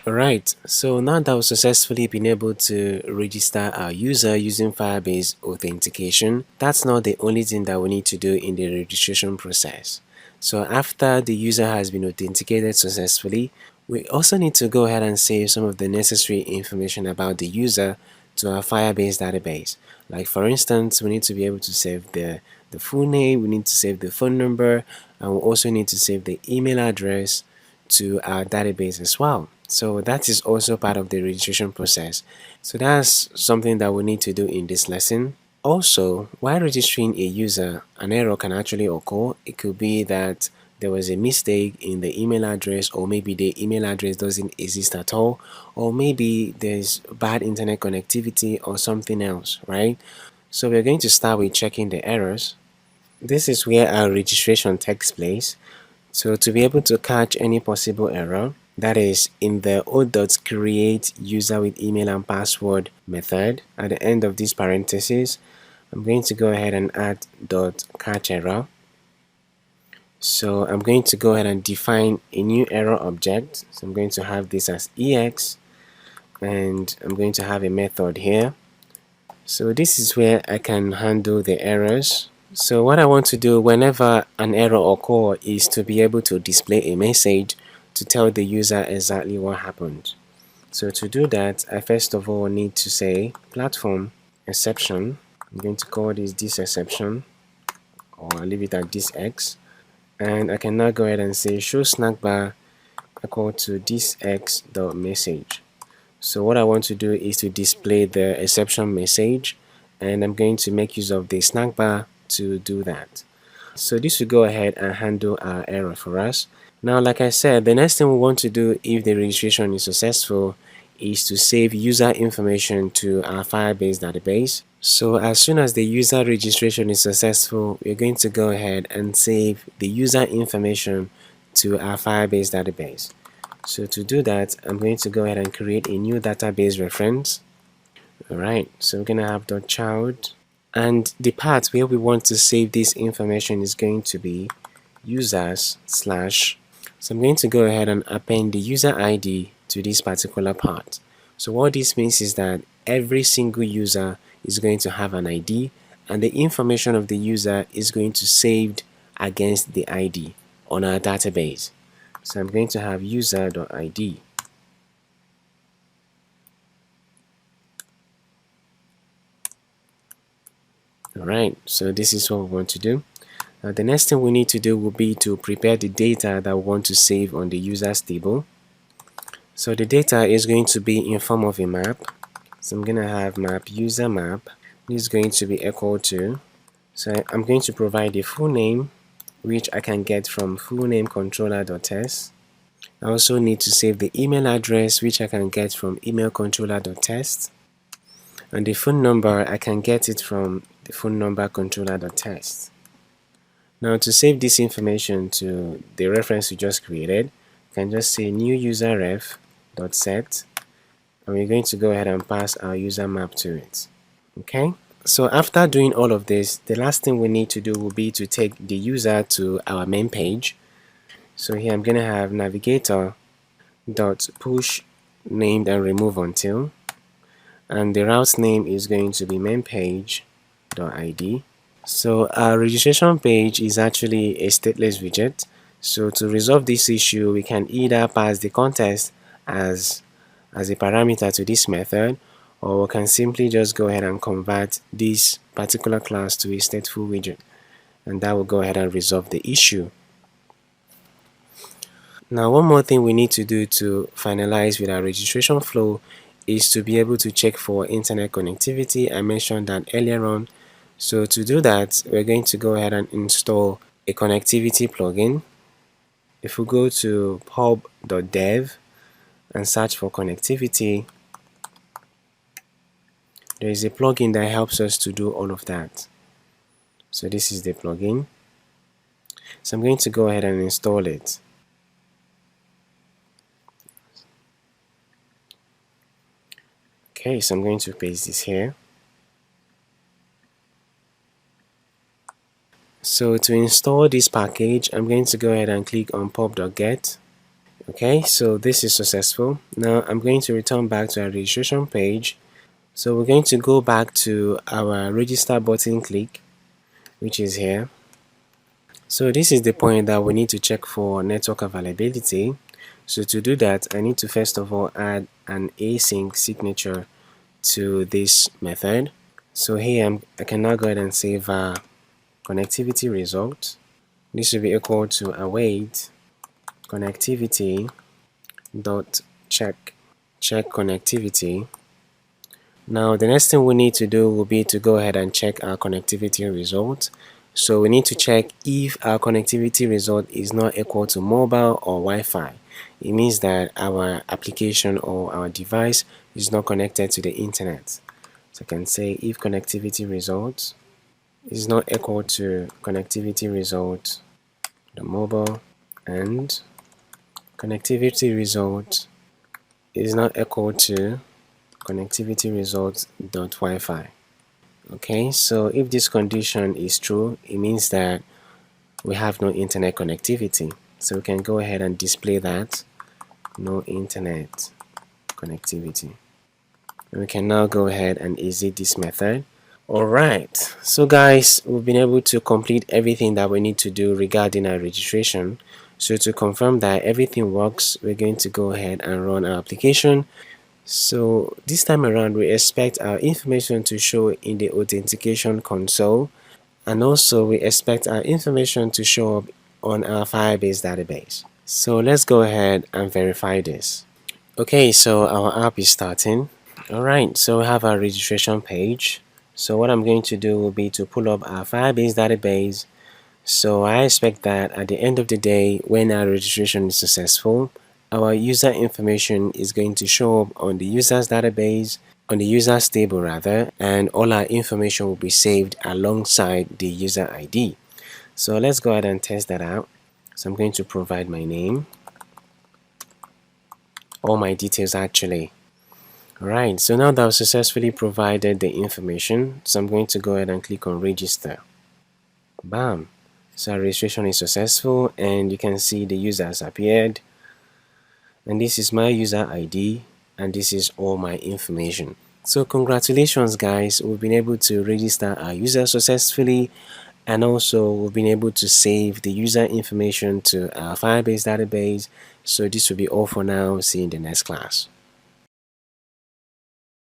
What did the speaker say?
Alright, so now that we've successfully been able to register our user using Firebase authentication, that's not the only thing that we need to do in the registration process. So after the user has been authenticated successfully, we also need to go ahead and save some of the necessary information about the user to our Firebase database. Like for instance, we need to be able to save the full name, we need to save the phone number, and we also need to save the email address to our database as well. So that is also part of the registration process. So that's something that we need to do in this lesson. Also, while registering a user, an error can actually occur. It could be that there was a mistake in the email address, or maybe the email address doesn't exist at all, or maybe there's bad internet connectivity or something else, right? So we're going to start with checking the errors. This is where our registration takes place. So to be able to catch any possible error, that is in the o.create user with email and password method, at the end of this parenthesis, I'm going to go ahead and add .catch error. So I'm going to go ahead and define a new error object. So I'm going to have this as ex, and I'm going to have a method here. So this is where I can handle the errors. So what I want to do whenever an error occurs is to be able to display a message to tell the user exactly what happened. So to do that, I first of all need to say platform exception. I'm going to call this exception, or I'll leave it at this x. And I can now go ahead and say show snack bar equal to this x.message. So what I want to do is to display the exception message, and I'm going to make use of the snack bar to do that. So this will go ahead and handle our error for us. Now, like I said, the next thing we want to do if the registration is successful is to save user information to our Firebase database. So as soon as the user registration is successful, we're going to go ahead and save the user information to our Firebase database. So to do that, I'm going to go ahead and create a new database reference. Alright, so we're going to have .child, and the part where we want to save this information is going to be users slash. So I'm going to go ahead and append the user ID to this particular part. So what this means is that every single user is going to have an ID, and the information of the user is going to saved against the ID on our database. So I'm going to have user.id. Alright, so this is what we want to do. Now the next thing we need to do will be to prepare the data that we want to save on the users table. So the data is going to be in form of a map. So I'm going to have map user map. This is going to be equal to, so I'm going to provide the full name, which I can get from fullname controller.test. I also need to save the email address, which I can get from email controller.test, and the phone number I can get it from the phone number controller.test. Now to save this information to the reference we just created, you can just say new user ref.set, and we're going to go ahead and pass our user map to it. Okay, so after doing all of this, the last thing we need to do will be to take the user to our main page. So here I'm going to have navigator dot push named and remove until, and the route name is going to be main page dot id. So our registration page is actually a stateless widget. So to resolve this issue, we can either pass the context as a parameter to this method, or we can simply just go ahead and convert this particular class to a stateful widget, and that will go ahead and resolve the issue. Now one more thing we need to do to finalize with our registration flow is to be able to check for internet connectivity. I mentioned that earlier on. So to do that, we're going to go ahead and install a connectivity plugin. If we go to pub.dev and search for connectivity, there is a plugin that helps us to do all of that. So this is the plugin. So I'm going to go ahead and install it. Okay, so I'm going to paste this here. So to install this package, I'm going to go ahead and click on pub.get. Okay, so this is successful. Now I'm going to return back to our registration page. So we're going to go back to our register button click, which is here. So this is the point that we need to check for network availability. So to do that, I need to first of all add an async signature to this method. So here I can now go ahead and save our connectivity result. This will be equal to await connectivity dot check connectivity. Now the next thing we need to do will be to go ahead and check our connectivity result. So we need to check if our connectivity result is not equal to mobile or Wi-Fi. It means that our application or our device is not connected to the internet. So I can say if connectivity result is not equal to connectivity result the mobile and connectivity result is not equal to connectivity results dot Wi-Fi. Okay, so if this condition is true, it means that we have no internet connectivity. So we can go ahead and display that no internet connectivity. And we can now go ahead and exit this method. Alright, so guys, we've been able to complete everything that we need to do regarding our registration. So to confirm that everything works, we're going to go ahead and run our application. So this time around, we expect our information to show in the authentication console, and also we expect our information to show up on our Firebase database. So let's go ahead and verify this. Okay, so our app is starting. Alright, so we have our registration page. So what I'm going to do will be to pull up our Firebase database. So I expect that at the end of the day, when our registration is successful, our user information is going to show up on the users database, on the users table rather, and all our information will be saved alongside the user ID. So let's go ahead and test that out. So I'm going to provide my name, all my details actually. Alright, so now that I've successfully provided the information, so I'm going to go ahead and click on register. Bam! So our registration is successful and you can see the user has appeared. And this is my user ID and this is all my information. So congratulations guys, we've been able to register our user successfully, and also we've been able to save the user information to our Firebase database. So this will be all for now. See you in the next class.